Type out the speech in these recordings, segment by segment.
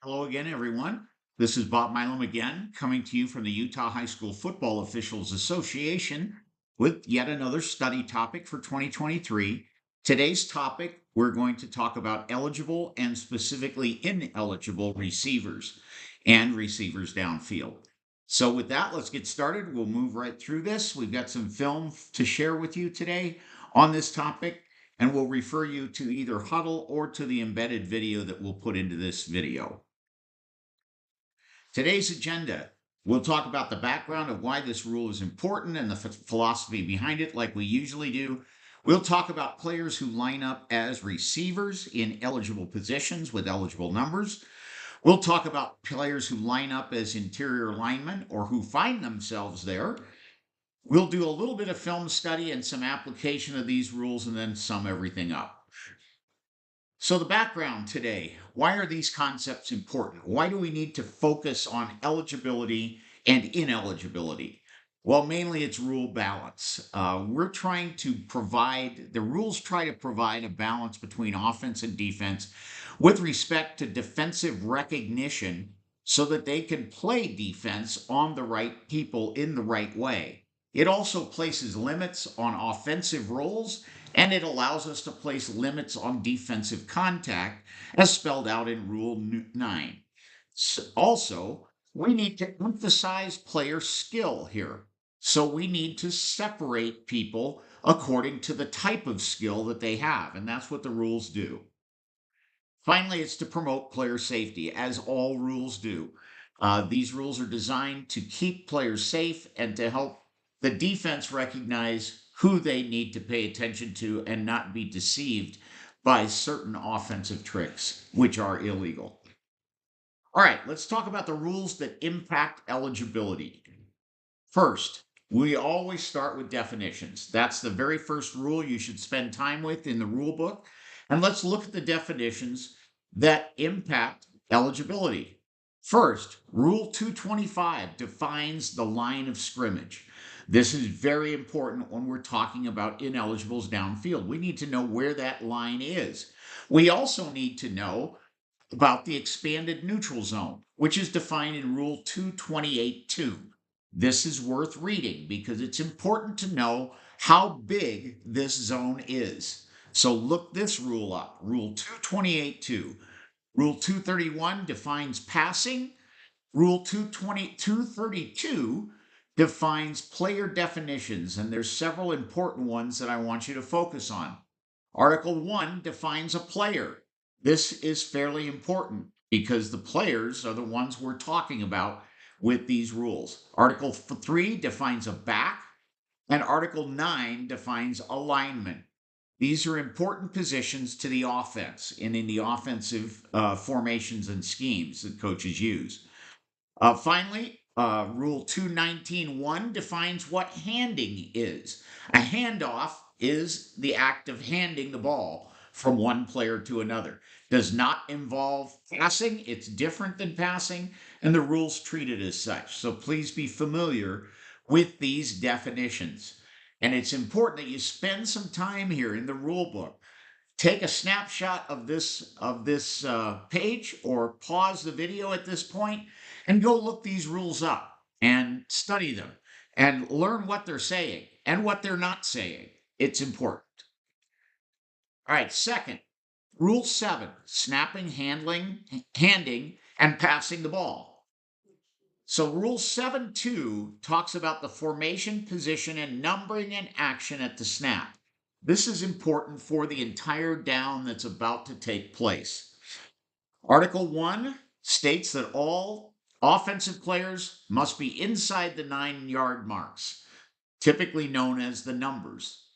Hello again, everyone. This is Bob Milam again, coming to you from the Utah High School Football Officials Association with yet another study topic for 2023. Today's topic, we're going to talk about eligible and specifically ineligible receivers and receivers downfield. So, with that, let's get started. We'll move right through this. We've got some film to share with you today on this topic, and we'll refer you to either Huddle or to the embedded video that we'll put into this video. Today's agenda, we'll talk about the background of why this rule is important and the philosophy behind it, like we usually do. We'll talk about players who line up as receivers in eligible positions with eligible numbers. We'll talk about players who line up as interior linemen or who find themselves there. We'll do a little bit of film study and some application of these rules and then sum everything up. So, the background today, why are these concepts important? Why do we need to focus on eligibility and ineligibility? Well, mainly it's rule balance. We're trying to provide, the rules try to provide a balance between offense and defense with respect to defensive recognition so that they can play defense on the right people in the right way. It also places limits on offensive roles and it allows us to place limits on defensive contact as spelled out in Rule 9. Also, we need to emphasize player skill here. So we need to separate people according to the type of skill that they have, and that's what the rules do. Finally, it's to promote player safety, as all rules do. These rules are designed to keep players safe and to help the defense recognize who they need to pay attention to and not be deceived by certain offensive tricks, which are illegal. All right, let's talk about the rules that impact eligibility. First, we always start with definitions. That's the very first rule you should spend time with in the rule book. And let's look at the definitions that impact eligibility. First, Rule 225 defines the line of scrimmage. This is very important when we're talking about ineligibles downfield. We need to know where that line is. We also need to know about the expanded neutral zone, which is defined in Rule 228.2. This is worth reading because it's important to know how big this zone is. So look this rule up, Rule 228.2. Rule 231 defines passing. Rule 232 defines player definitions, and there's several important ones that I want you to focus on. Article 1 defines a player. This is fairly important because the players are the ones we're talking about with these rules. Article 3 defines a back, and Article 9 defines a lineman. These are important positions to the offense and in the offensive formations and schemes that coaches use. Finally, Rule 219.1 defines what handing is. A handoff is the act of handing the ball from one player to another. Does not involve passing, it's different than passing, and the rules treat it as such. So please be familiar with these definitions. And it's important that you spend some time here in the rule book. Take a snapshot of this page or pause the video at this point and go look these rules up and study them and learn what they're saying and what they're not saying. It's important. All right, second, Rule 7, snapping, handing, and passing the ball. So Rule 7.2 talks about the formation, position, and numbering and action at the snap. This is important for the entire down that's about to take place. Article 1 states that all offensive players must be inside the 9-yard marks, typically known as the numbers.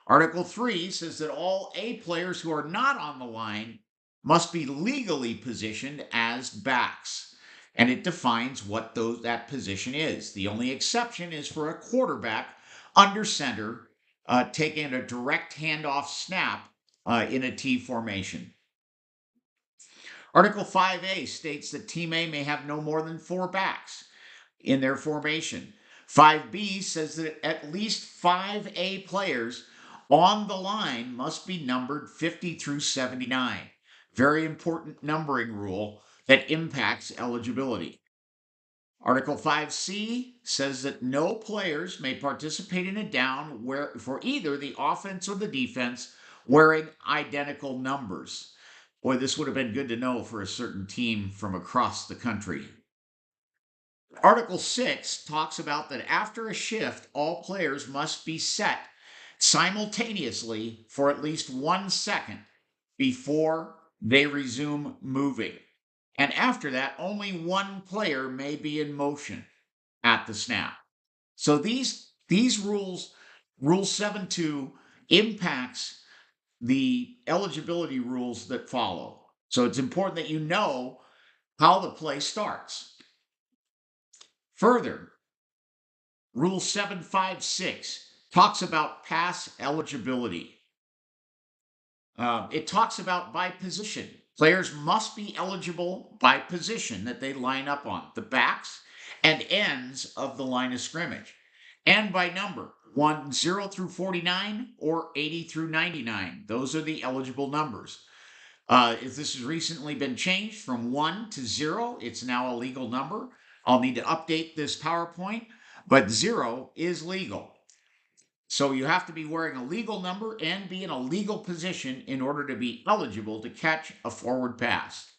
Article 3 says that all A players who are not on the line must be legally positioned as backs, and it defines what that position is. The only exception is for a quarterback under center taking a direct handoff snap in a T formation. Article 5A states that Team A may have no more than 4 backs in their formation. 5B says that at least 5A players on the line must be numbered 50 through 79. Very important numbering rule that impacts eligibility. Article 5C says that no players may participate in a down where for either the offense or the defense wearing identical numbers. Boy, this would have been good to know for a certain team from across the country. Article 6 talks about that after a shift, all players must be set simultaneously for at least 1 second before they resume moving. And after that, only one player may be in motion at the snap. So these rules, Rule 7.2 impacts the eligibility rules that follow. So it's important that you know how the play starts. Further, Rule 756 talks about pass eligibility. It talks about by position. Players must be eligible by position that they line up on, the backs and ends of the line of scrimmage, and by number, 0 through 49 or 80 through 99. Those are the eligible numbers. If this has recently been changed from 1 to 0, it's now a legal number. I'll need to update this PowerPoint, but 0 is legal. So you have to be wearing a legal number and be in a legal position in order to be eligible to catch a forward pass.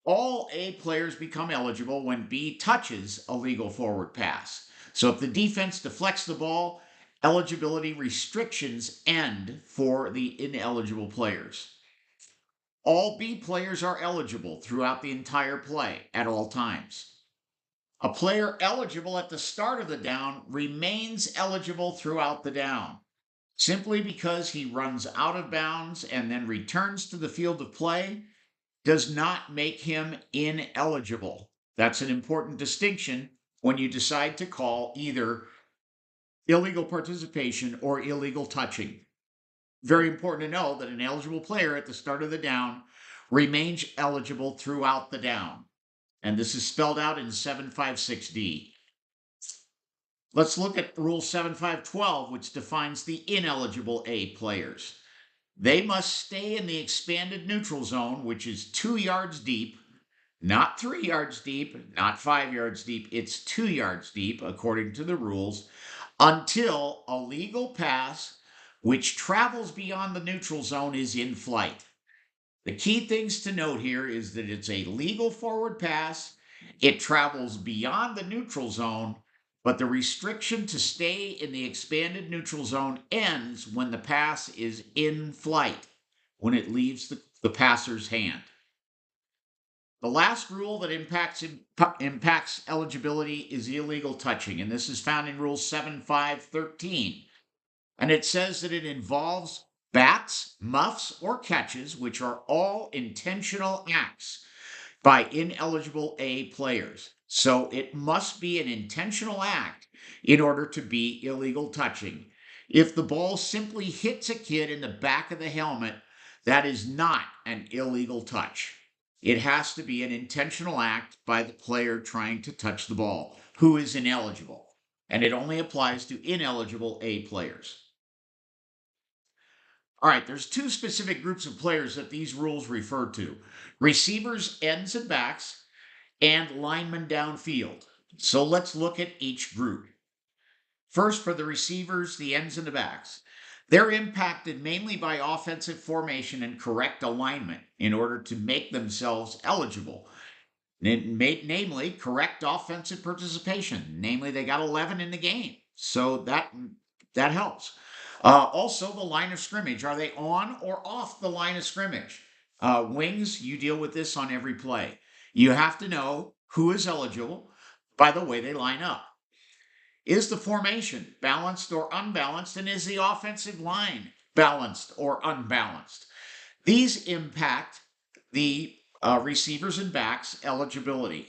All A players become eligible when B touches a legal forward pass. So if the defense deflects the ball, eligibility restrictions end for the ineligible players. All B players are eligible throughout the entire play at all times. A player eligible at the start of the down remains eligible throughout the down. Simply because he runs out of bounds and then returns to the field of play does not make him ineligible. That's an important distinction when you decide to call either illegal participation or illegal touching. Very important to know that an eligible player at the start of the down remains eligible throughout the down. And this is spelled out in 756D. Let's look at Rule 7512, which defines the ineligible A players. They must stay in the expanded neutral zone, which is 2 yards deep, not 3 yards deep, not 5 yards deep. It's 2 yards deep, according to the rules, until a legal pass which travels beyond the neutral zone is in flight. The key things to note here is that it's a legal forward pass. It travels beyond the neutral zone, but the restriction to stay in the expanded neutral zone ends when the pass is in flight, when it leaves the passer's hand. The last rule that impacts eligibility is illegal touching, and this is found in Rule 7513. And it says that it involves bats, muffs, or catches, which are all intentional acts by ineligible A players. So it must be an intentional act in order to be illegal touching. If the ball simply hits a kid in the back of the helmet, that is not an illegal touch. It has to be an intentional act by the player trying to touch the ball, who is ineligible. And it only applies to ineligible A players. All right, there's two specific groups of players that these rules refer to: receivers, ends, and backs, and linemen downfield. So let's look at each group. First, for the receivers, the ends, and the backs. They're impacted mainly by offensive formation and correct alignment in order to make themselves eligible. Namely, correct offensive participation. Namely, they got 11 in the game. So that helps. Also, the line of scrimmage. Are they on or off the line of scrimmage? Wings, you deal with this on every play. You have to know who is eligible by the way they line up. Is the formation balanced or unbalanced? And is the offensive line balanced or unbalanced? These impact the receivers and backs eligibility.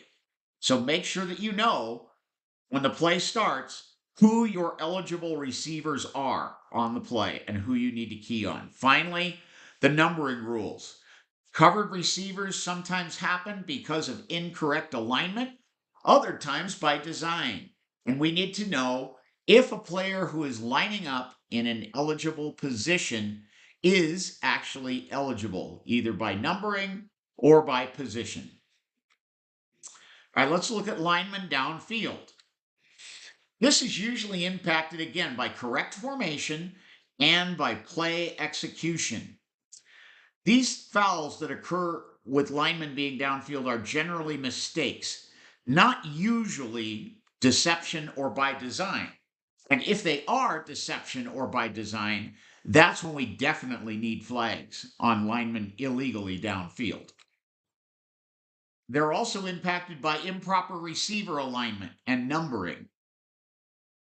So make sure that you know when the play starts who your eligible receivers are on the play and who you need to key on. Finally, the numbering rules. Covered receivers sometimes happen because of incorrect alignment, other times by design. And we need to know if a player who is lining up in an eligible position is actually eligible, either by numbering or by position. All right, let's look at linemen downfield. This is usually impacted again by correct formation and by play execution. These fouls that occur with linemen being downfield are generally mistakes, not usually deception or by design. And if they are deception or by design, that's when we definitely need flags on linemen illegally downfield. They're also impacted by improper receiver alignment and numbering.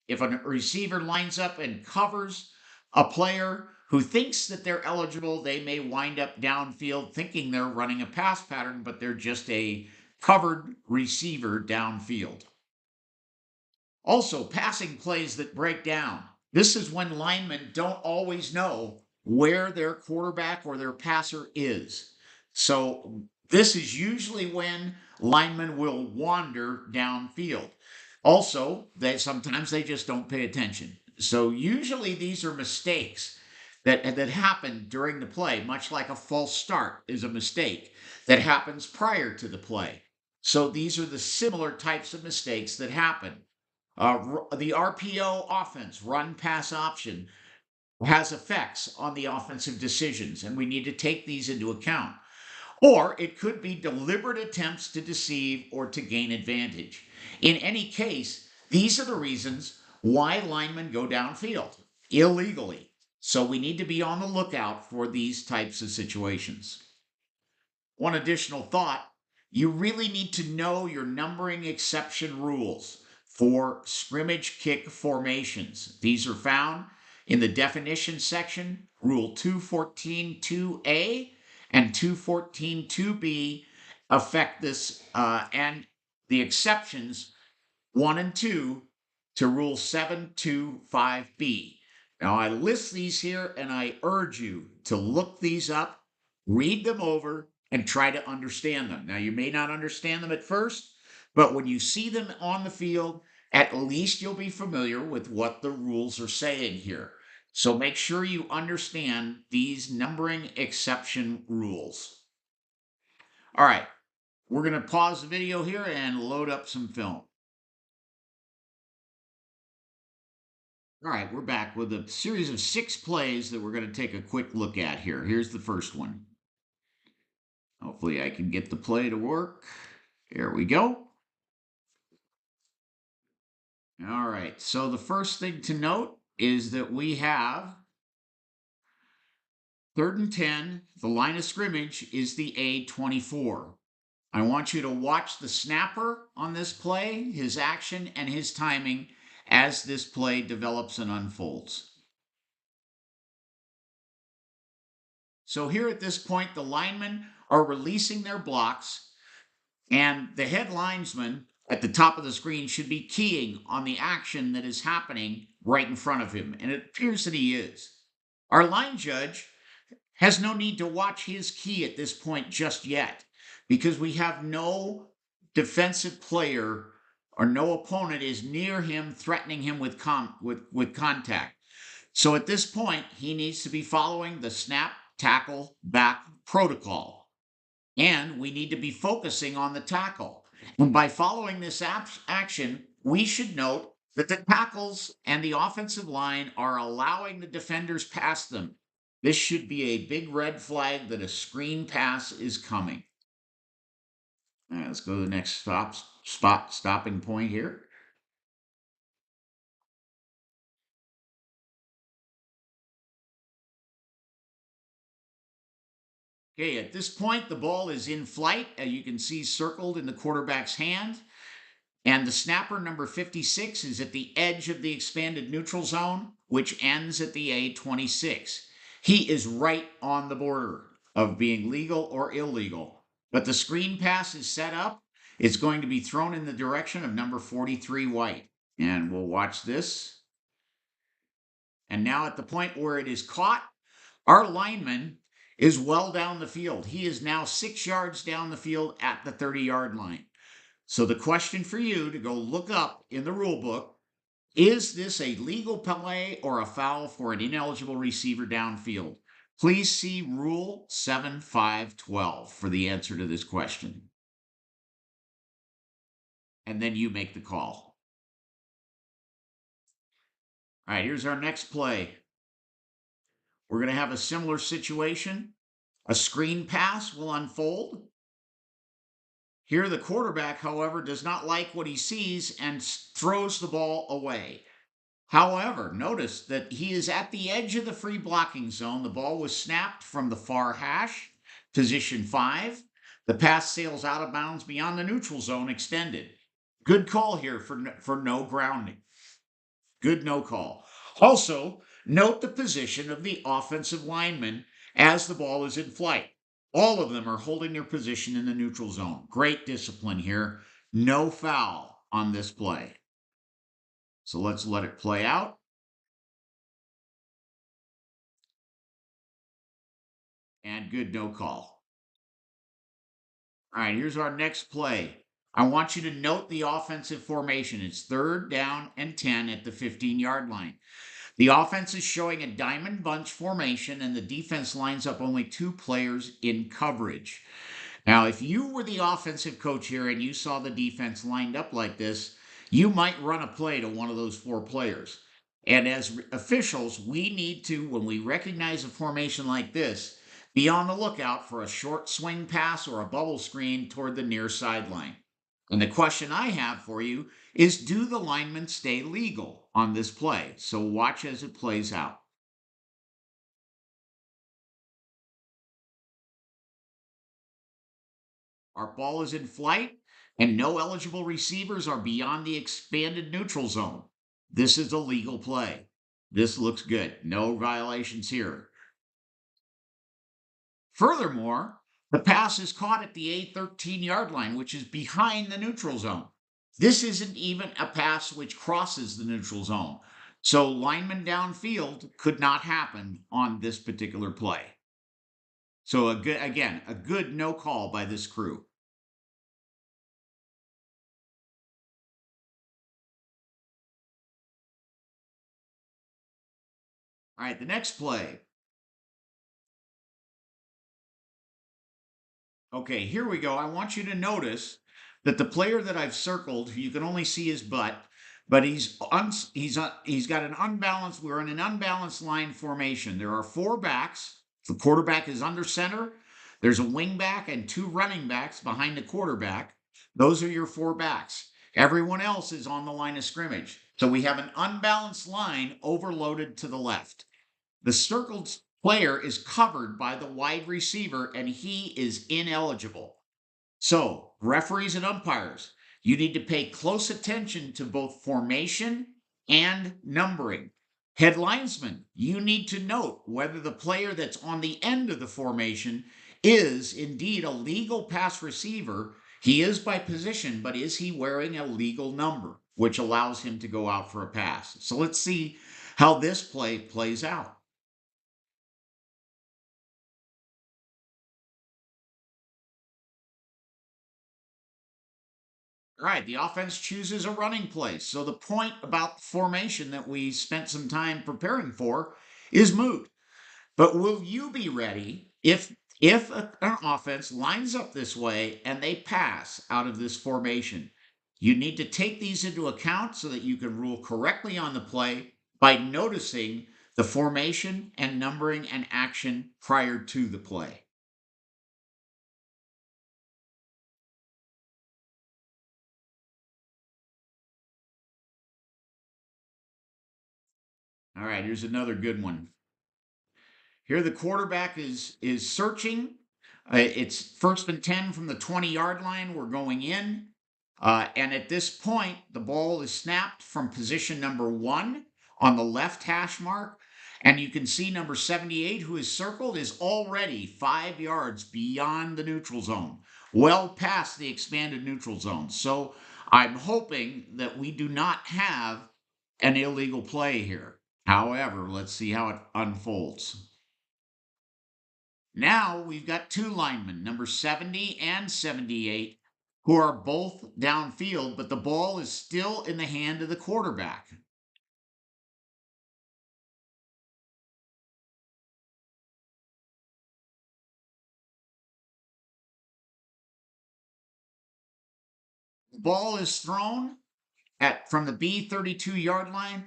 If a receiver lines up and covers a player who thinks that they're eligible, they may wind up downfield thinking they're running a pass pattern, but they're just a covered receiver downfield. Also, passing plays that break down. This is when linemen don't always know where their quarterback or their passer is. So, this is usually when linemen will wander downfield. Also, sometimes they just don't pay attention. So, usually these are mistakes that happen during the play, much like a false start is a mistake that happens prior to the play. So, these are the similar types of mistakes that happen. The RPO offense, run pass option, has effects on the offensive decisions, and we need to take these into account. Or it could be deliberate attempts to deceive or to gain advantage. In any case, these are the reasons why linemen go downfield illegally. So we need to be on the lookout for these types of situations. One additional thought, you really need to know your numbering exception rules for scrimmage kick formations. These are found in the definition section, Rule 214.2a and 214.2b affect this, and the exceptions 1 and 2 to Rule 725b. Now, I list these here and I urge you to look these up, read them over, and try to understand them. Now, you may not understand them at first, but when you see them on the field, at least you'll be familiar with what the rules are saying here. So make sure you understand these numbering exception rules. All right, we're going to pause the video here and load up some film. All right, we're back with a series of 6 plays that we're going to take a quick look at here. Here's the first one. Hopefully I can get the play to work. There we go. All right, so the first thing to note is that we have 3rd and 10. The line of scrimmage is the A24. I want you to watch the snapper on this play, his action and his timing as this play develops and unfolds. So here at this point, the linemen are releasing their blocks, and the head linesman at the top of the screen should be keying on the action that is happening right in front of him, and it appears that he is. Our line judge has no need to watch his key at this point just yet, because we have no defensive player or no opponent is near him threatening him with contact. So at this point, he needs to be following the snap, tackle, back protocol. And we need to be focusing on the tackle. And by following this action, we should note that the tackles and the offensive line are allowing the defenders past them. This should be a big red flag that a screen pass is coming. All right, let's go to the next stopping point here. Okay, at this point, the ball is in flight, as you can see circled in the quarterback's hand. And the snapper, number 56, is at the edge of the expanded neutral zone, which ends at the A26. He is right on the border of being legal or illegal. But the screen pass is set up. It's going to be thrown in the direction of number 43, White. And we'll watch this. And now at the point where it is caught, our lineman is well down the field. He is now 6 yards down the field at the 30-yard line. So the question for you to go look up in the rule book, is this a legal play or a foul for an ineligible receiver downfield? Please see Rule 7512 for the answer to this question. and then you make the call. All right, here's our next play. We're going to have a similar situation. A screen pass will unfold. Here, the quarterback, however, does not like what he sees and throws the ball away. However, notice that he is at the edge of the free blocking zone. The ball was snapped from the far hash, position 5. The pass sails out of bounds beyond the neutral zone extended. Good call here for no grounding. Good no call. Also, note the position of the offensive lineman as the ball is in flight. All of them are holding their position in the neutral zone. Great discipline here. No foul on this play. So let's let it play out. And good no call. All right, here's our next play. I want you to note the offensive formation. It's 3rd down and 10 at the 15-yard line. The offense is showing a diamond bunch formation, and the defense lines up only 2 players in coverage. Now, if you were the offensive coach here and you saw the defense lined up like this, you might run a play to one of those 4 players. And as officials, we need to, when we recognize a formation like this, be on the lookout for a short swing pass or a bubble screen toward the near sideline. And the question I have for you is, do the linemen stay legal on this play? So watch as it plays out. Our ball is in flight, and no eligible receivers are beyond the expanded neutral zone. This is a legal play. This looks good. No violations here. Furthermore, the pass is caught at the A13-yard line, which is behind the neutral zone. This isn't even a pass which crosses the neutral zone. So lineman downfield could not happen on this particular play. So a good no call by this crew. All right, the next play. Okay, here we go. I want you to notice that the player that I've circled, you can only see his butt, but he's got an unbalanced. We're in an unbalanced line formation. There are 4 backs. The quarterback is under center. There's a wing back and 2 running backs behind the quarterback. Those are your 4 backs. Everyone else is on the line of scrimmage. So we have an unbalanced line overloaded to the left. The circled player is covered by the wide receiver and he is ineligible. So, referees and umpires, you need to pay close attention to both formation and numbering. Head linesman, you need to note whether the player that's on the end of the formation is indeed a legal pass receiver. He is by position, but is he wearing a legal number, which allows him to go out for a pass? So let's see how this play plays out. All right, the offense chooses a running play. So the point about formation that we spent some time preparing for is moot. But will you be ready if an offense lines up this way and they pass out of this formation? You need to take these into account so that you can rule correctly on the play by noticing the formation and numbering and action prior to the play. All right, here's another good one. Here the quarterback is searching. It's 1st and 10 from the 20-yard line. We're going in. And at this point, the ball is snapped from position number 1 on the left hash mark. And you can see number 78, who is circled, is already 5 yards beyond the neutral zone, well past the expanded neutral zone. So I'm hoping that we do not have an illegal play here. However, let's see how it unfolds. Now we've got 2 linemen, number 70 and 78, who are both downfield, but the ball is still in the hand of the quarterback. The ball is thrown from the B32 yard line.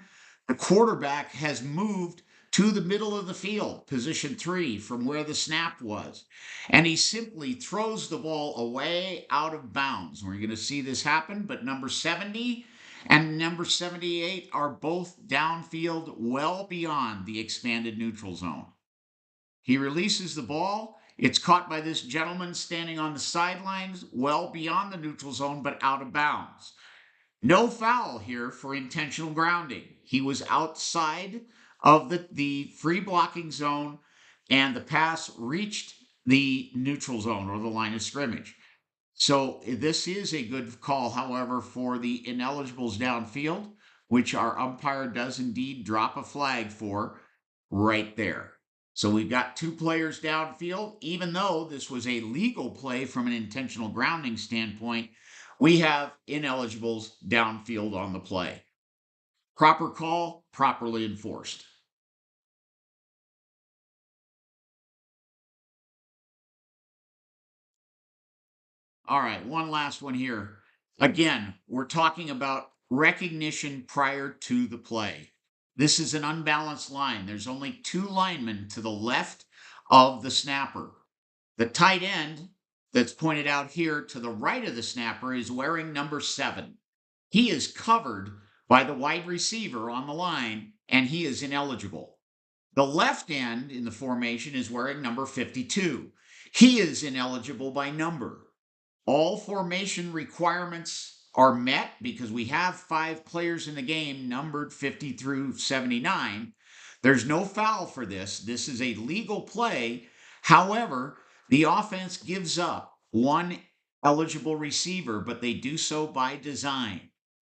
The quarterback has moved to the middle of the field, position 3, from where the snap was. And he simply throws the ball away out of bounds. We're going to see this happen, but number 70 and number 78 are both downfield, well beyond the expanded neutral zone. He releases the ball. It's caught by this gentleman standing on the sidelines, well beyond the neutral zone, but out of bounds. No foul here for intentional grounding. He was outside of the free blocking zone, and the pass reached the neutral zone or the line of scrimmage. So this is a good call, however, for the ineligibles downfield, which our umpire does indeed drop a flag for right there. So we've got 2 players downfield. Even though this was a legal play from an intentional grounding standpoint, we have ineligibles downfield on the play. Proper call, properly enforced. All right, one last one here. Again, we're talking about recognition prior to the play. This is an unbalanced line. There's only 2 linemen to the left of the snapper. The tight end that's pointed out here to the right of the snapper is wearing number 7. He is covered by the wide receiver on the line, and he is ineligible. The left end in the formation is wearing number 52. He is ineligible by number. All formation requirements are met because we have 5 players in the game numbered 50 through 79. There's no foul for this. This is a legal play. However, the offense gives up 1 eligible receiver, but they do so by design.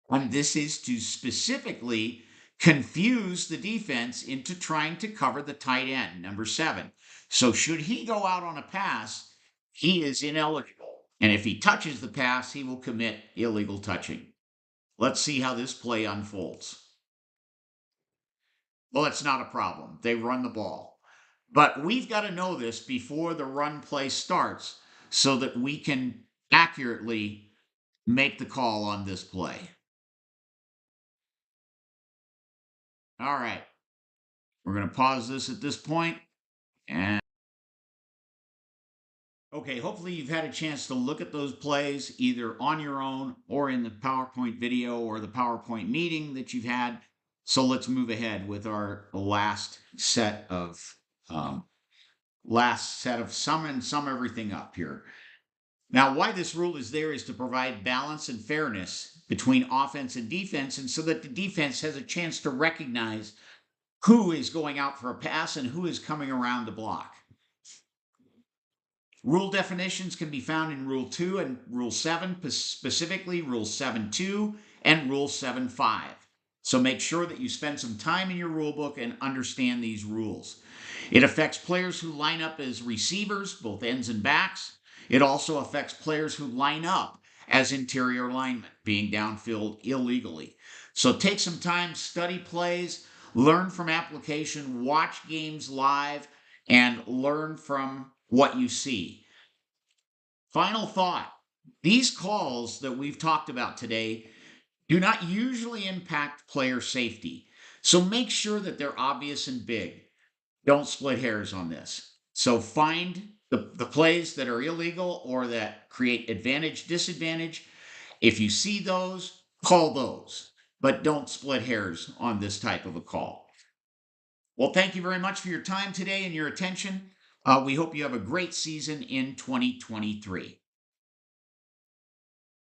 And this is to specifically confuse the defense into trying to cover the tight end, number 7. So should he go out on a pass, he is ineligible. And if he touches the pass, he will commit illegal touching. Let's see how this play unfolds. Well, it's not a problem. They run the ball. But we've got to know this before the run play starts so that we can accurately make the call on this play. All right. We're going to pause this at this point and okay, hopefully you've had a chance to look at those plays either on your own or in the PowerPoint video or the PowerPoint meeting that you've had. So let's move ahead with our last set of sum everything up here. Now, why this rule is there is to provide balance and fairness between offense and defense, and so that the defense has a chance to recognize who is going out for a pass and who is coming around to block. Rule definitions can be found in Rule 2 and Rule 7, specifically Rule 7.2 and Rule 7.5. So make sure that you spend some time in your rule book and understand these rules. It affects players who line up as receivers, both ends and backs. It also affects players who line up as interior linemen, being downfield illegally. So take some time, study plays, learn from application, watch games live, and learn from what you see. Final thought. These calls that we've talked about today do not usually impact player safety. So make sure that they're obvious and big. Don't split hairs on this. So find the plays that are illegal or that create advantage, disadvantage. If you see those, call those. But don't split hairs on this type of a call. Well, thank you very much for your time today and your attention. We hope you have a great season in 2023.